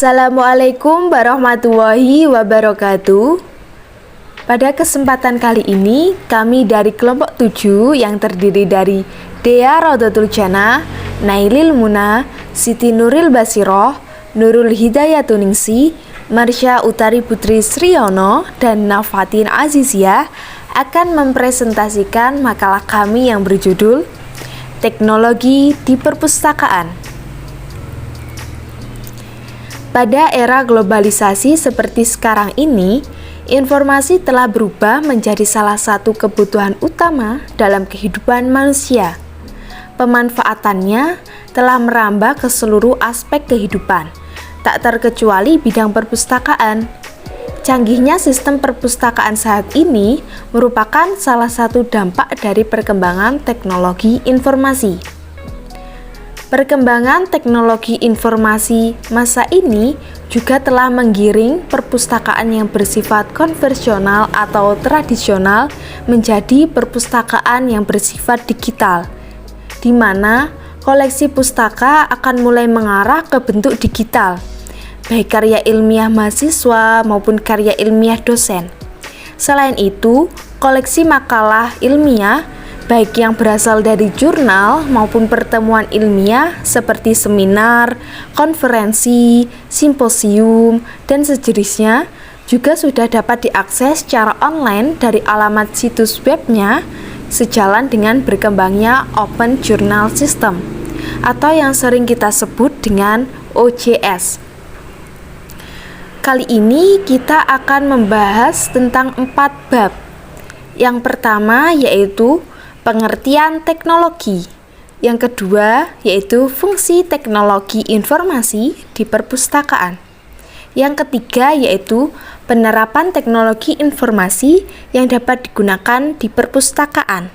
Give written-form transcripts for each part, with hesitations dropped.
Assalamualaikum warahmatullahi wabarakatuh. Pada kesempatan kali ini, kami dari kelompok 7 yang terdiri dari Dea Rodotul Jannah, Nailil Muna, Siti Nuril Basiroh, Nurul Hidayatuningsi, Marsha Utari Putri Sriono, dan Nafatin Azizia akan mempresentasikan makalah kami yang berjudul Teknologi di Perpustakaan. Pada era globalisasi seperti sekarang ini, informasi telah berubah menjadi salah satu kebutuhan utama dalam kehidupan manusia. Pemanfaatannya telah merambah ke seluruh aspek kehidupan, tak terkecuali bidang perpustakaan. Canggihnya sistem perpustakaan saat ini merupakan salah satu dampak dari perkembangan teknologi informasi. Perkembangan teknologi informasi masa ini juga telah menggiring perpustakaan yang bersifat konvensional atau tradisional menjadi perpustakaan yang bersifat digital, di mana koleksi pustaka akan mulai mengarah ke bentuk digital, baik karya ilmiah mahasiswa maupun karya ilmiah dosen. Selain itu, koleksi makalah ilmiah baik yang berasal dari jurnal maupun pertemuan ilmiah seperti seminar, konferensi, simposium, dan sejenisnya juga sudah dapat diakses secara online dari alamat situs webnya sejalan dengan berkembangnya Open Journal System atau yang sering kita sebut dengan OJS. Kali ini kita akan membahas tentang 4 bab. Yang pertama yaitu pengertian teknologi. Yang kedua yaitu fungsi teknologi informasi di perpustakaan. Yang ketiga yaitu penerapan teknologi informasi yang dapat digunakan di perpustakaan.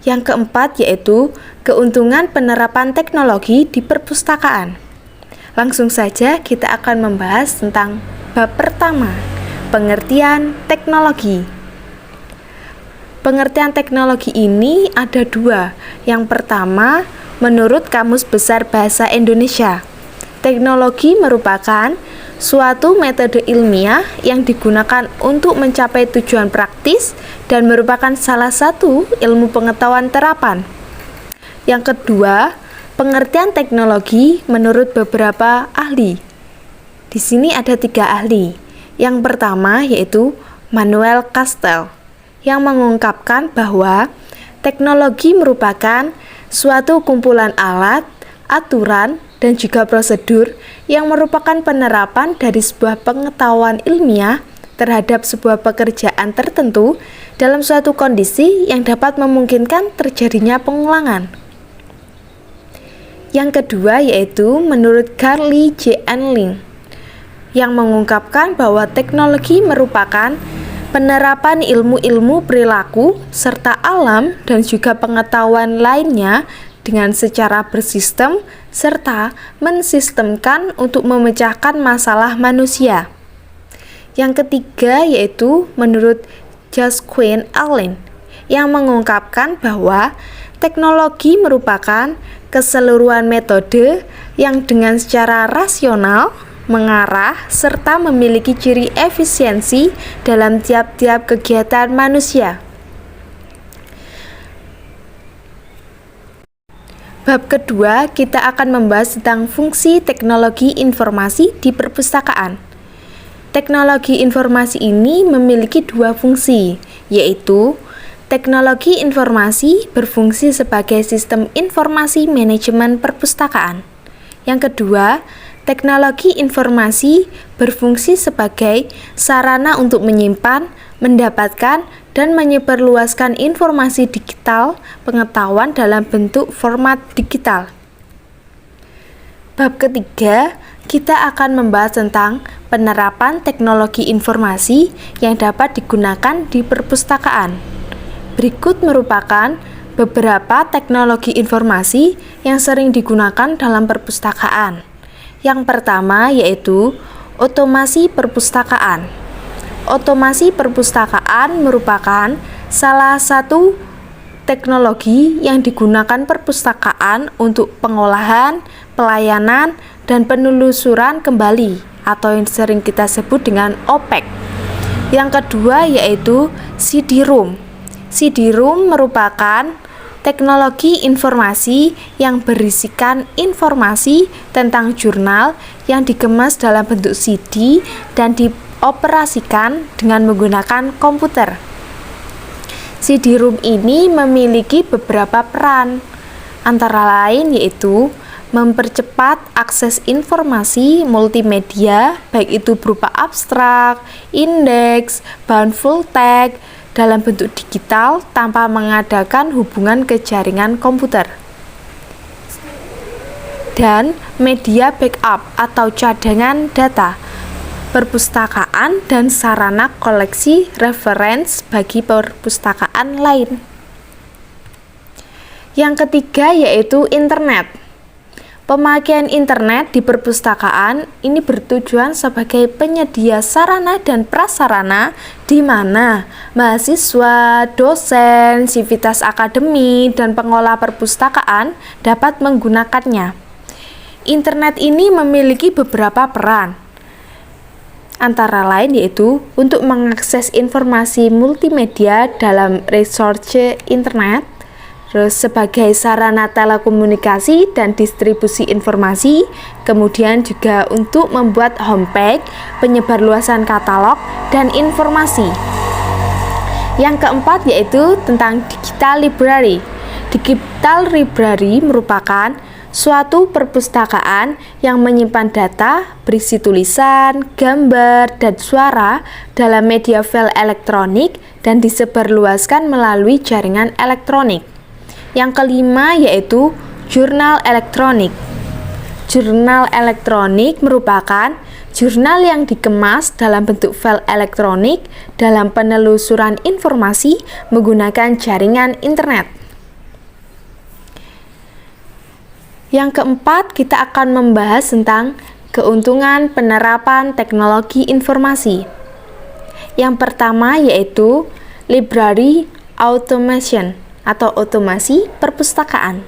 Yang keempat yaitu keuntungan penerapan teknologi di perpustakaan. Langsung saja kita akan membahas tentang bab pertama, pengertian teknologi. Pengertian teknologi ini ada 2. Yang pertama, menurut Kamus Besar Bahasa Indonesia, teknologi merupakan suatu metode ilmiah yang digunakan untuk mencapai tujuan praktis dan merupakan salah satu ilmu pengetahuan terapan. Yang kedua, pengertian teknologi menurut beberapa ahli. Di sini ada 3 ahli. Yang pertama yaitu Manuel Castell, yang mengungkapkan bahwa teknologi merupakan suatu kumpulan alat, aturan, dan juga prosedur yang merupakan penerapan dari sebuah pengetahuan ilmiah terhadap sebuah pekerjaan tertentu dalam suatu kondisi yang dapat memungkinkan terjadinya pengulangan. Yang kedua yaitu menurut Carly J. Enling, yang mengungkapkan bahwa teknologi merupakan penerapan ilmu-ilmu perilaku serta alam dan juga pengetahuan lainnya dengan secara bersistem serta mensistemkan untuk memecahkan masalah manusia. Yang ketiga yaitu menurut Jacqueline Allen, yang mengungkapkan bahwa teknologi merupakan keseluruhan metode yang dengan secara rasional mengarah serta memiliki ciri efisiensi dalam tiap-tiap kegiatan manusia. Bab kedua, kita akan membahas tentang fungsi teknologi informasi di perpustakaan. Teknologi informasi ini memiliki 2 fungsi, yaitu teknologi informasi berfungsi sebagai sistem informasi manajemen perpustakaan. Yang kedua, teknologi informasi berfungsi sebagai sarana untuk menyimpan, mendapatkan, dan menyebarluaskan informasi digital pengetahuan dalam bentuk format digital. Bab ketiga, kita akan membahas tentang penerapan teknologi informasi yang dapat digunakan di perpustakaan. Berikut merupakan beberapa teknologi informasi yang sering digunakan dalam perpustakaan. Yang pertama yaitu otomasi perpustakaan. Otomasi perpustakaan merupakan salah satu teknologi yang digunakan perpustakaan untuk pengolahan, pelayanan, dan penelusuran kembali atau yang sering kita sebut dengan OPEC. Yang kedua yaitu CD-ROM. CD-ROM merupakan teknologi informasi yang berisikan informasi tentang jurnal yang dikemas dalam bentuk CD dan dioperasikan dengan menggunakan komputer. CD-ROM ini memiliki beberapa peran, antara lain yaitu mempercepat akses informasi multimedia, baik itu berupa abstrak, indeks, bahan full text, dalam bentuk digital tanpa mengadakan hubungan ke jaringan komputer. Dan media backup atau cadangan data, perpustakaan dan sarana koleksi reference bagi perpustakaan lain. Yang ketiga yaitu internet. Pemakaian internet di perpustakaan ini bertujuan sebagai penyedia sarana dan prasarana di mana mahasiswa, dosen, sivitas akademik, dan pengelola perpustakaan dapat menggunakannya. Internet ini memiliki beberapa peran, antara lain yaitu untuk mengakses informasi multimedia dalam resource internet, terus sebagai sarana telekomunikasi dan distribusi informasi, kemudian juga untuk membuat homepage, penyebarluasan katalog, dan informasi. Yang keempat yaitu tentang digital library. Digital library merupakan suatu perpustakaan yang menyimpan data berisi tulisan, gambar, dan suara dalam media file elektronik dan disebarluaskan melalui jaringan elektronik. Yang kelima yaitu jurnal elektronik. Jurnal elektronik merupakan jurnal yang dikemas dalam bentuk file elektronik dalam penelusuran informasi menggunakan jaringan internet. Yang keempat, kita akan membahas tentang keuntungan penerapan teknologi informasi. Yang pertama yaitu library automation atau otomasi perpustakaan.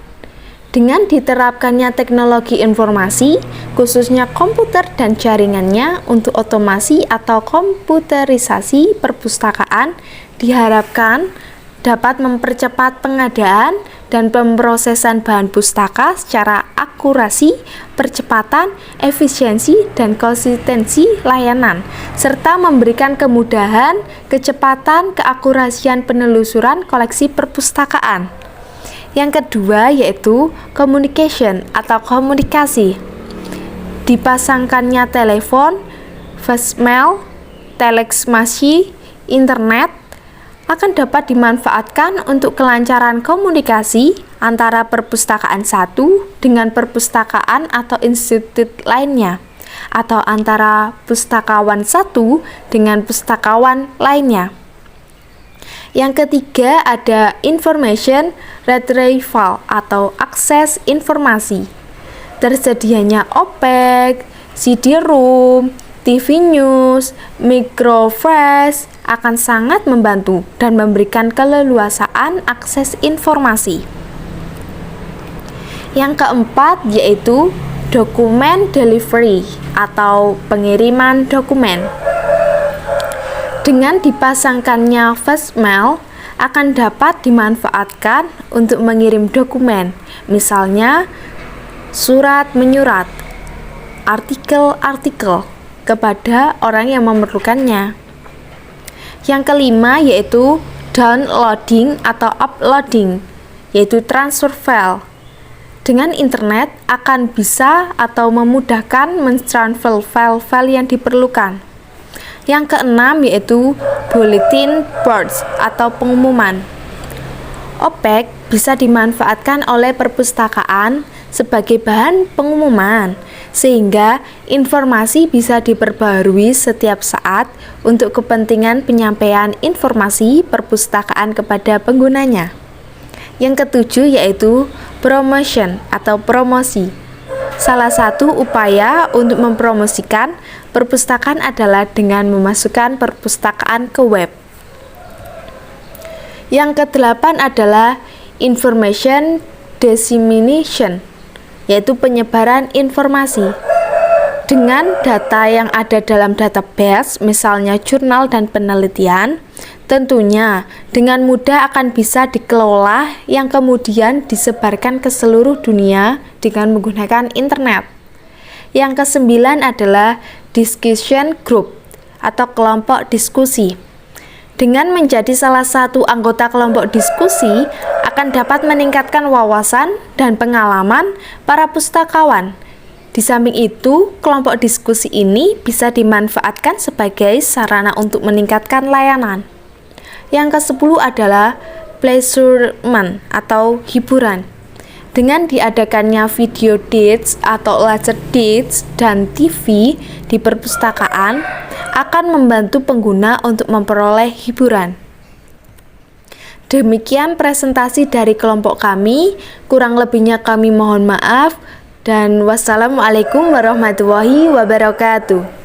Dengan diterapkannya teknologi informasi, khususnya komputer dan jaringannya untuk otomasi atau komputerisasi perpustakaan, diharapkan dapat mempercepat pengadaan dan pemrosesan bahan pustaka secara akurasi, percepatan, efisiensi, dan konsistensi layanan, serta memberikan kemudahan, kecepatan, keakurasian penelusuran koleksi perpustakaan. Yang kedua yaitu communication atau komunikasi. Dipasangkannya telepon, voicemail, telex machine, internet, akan dapat dimanfaatkan untuk kelancaran komunikasi antara perpustakaan satu dengan perpustakaan atau institut lainnya, atau antara pustakawan satu dengan pustakawan lainnya. Yang ketiga ada information retrieval atau akses informasi. Tersedianya OPEC, CD-ROM, TV News, Microflash akan sangat membantu dan memberikan keleluasaan akses informasi. Yang keempat yaitu dokumen delivery atau pengiriman dokumen. Dengan dipasangkannya voicemail akan dapat dimanfaatkan untuk mengirim dokumen, misalnya surat menyurat, artikel-artikel kepada orang yang memerlukannya. Yang kelima yaitu downloading atau uploading, yaitu transfer file. Dengan internet akan bisa atau memudahkan mentransfer file-file yang diperlukan. Yang keenam yaitu bulletin boards atau pengumuman. OPEC bisa dimanfaatkan oleh perpustakaan sebagai bahan pengumuman, sehingga informasi bisa diperbarui setiap saat untuk kepentingan penyampaian informasi perpustakaan kepada penggunanya. Yang ketujuh yaitu promotion atau promosi. Salah satu upaya untuk mempromosikan perpustakaan adalah dengan memasukkan perpustakaan ke web. Yang kedelapan adalah information dissemination, yaitu penyebaran informasi. Dengan data yang ada dalam database, misalnya jurnal dan penelitian, tentunya dengan mudah akan bisa dikelola yang kemudian disebarkan ke seluruh dunia dengan menggunakan internet. Yang kesembilan adalah discussion group atau kelompok diskusi. Dengan menjadi salah satu anggota kelompok diskusi akan dapat meningkatkan wawasan dan pengalaman para pustakawan. Di samping itu, kelompok diskusi ini bisa dimanfaatkan sebagai sarana untuk meningkatkan layanan. Yang ke-10 adalah pleasurement atau hiburan. Dengan diadakannya video dates atau lecture dates dan TV di perpustakaan akan membantu pengguna untuk memperoleh hiburan. Demikian presentasi dari kelompok kami, kurang lebihnya kami mohon maaf. Dan wassalamualaikum warahmatullahi wabarakatuh.